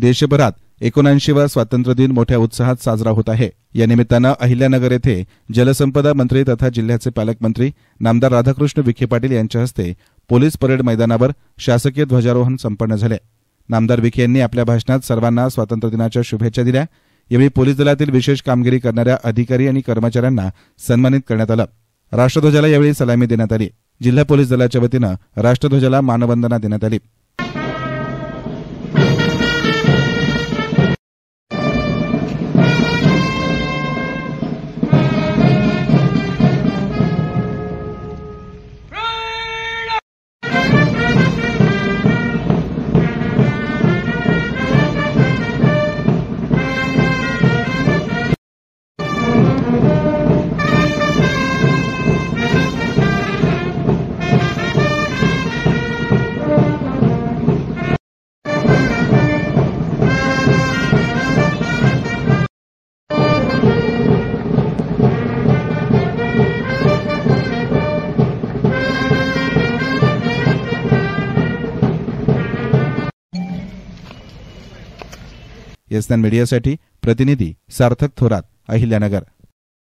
देशभरात 79वा स्वातंत्र्य दिन मोठ्या उत्साहात साजरा होत आहे। या निमित्तानं अहिल्यानगर येथे जलसंपदा मंत्री तथा जिल्ह्याचे पालकमंत्री नामदार राधाकृष्ण विखे पाटील यांच्या हस्ते पोलीस परेड मैदानावर शासकीय ध्वजारोहण संपन्न झाले। नामदार विखे यांनी आपल्या भाषणात सर्वांना स्वातंत्र्य दिनाच्या शुभेच्छा दिल्या। यावेळी पोलीस दलातील विशेष कामगिरी करणाऱ्या अधिकारी आणि कर्मचाऱ्यांना सन्मानित करण्यात आलं। राष्ट्रध्वजाला यावेळी सलामी देण्यात आली। जिल्हा पोलीस दलाच्या वतीनं राष्ट्रध्वजाला मानवंदना देण्यात आली। एसएन मीडियासाठी प्रतिनिधी सार्थक थोरात, अहिल्यानगर।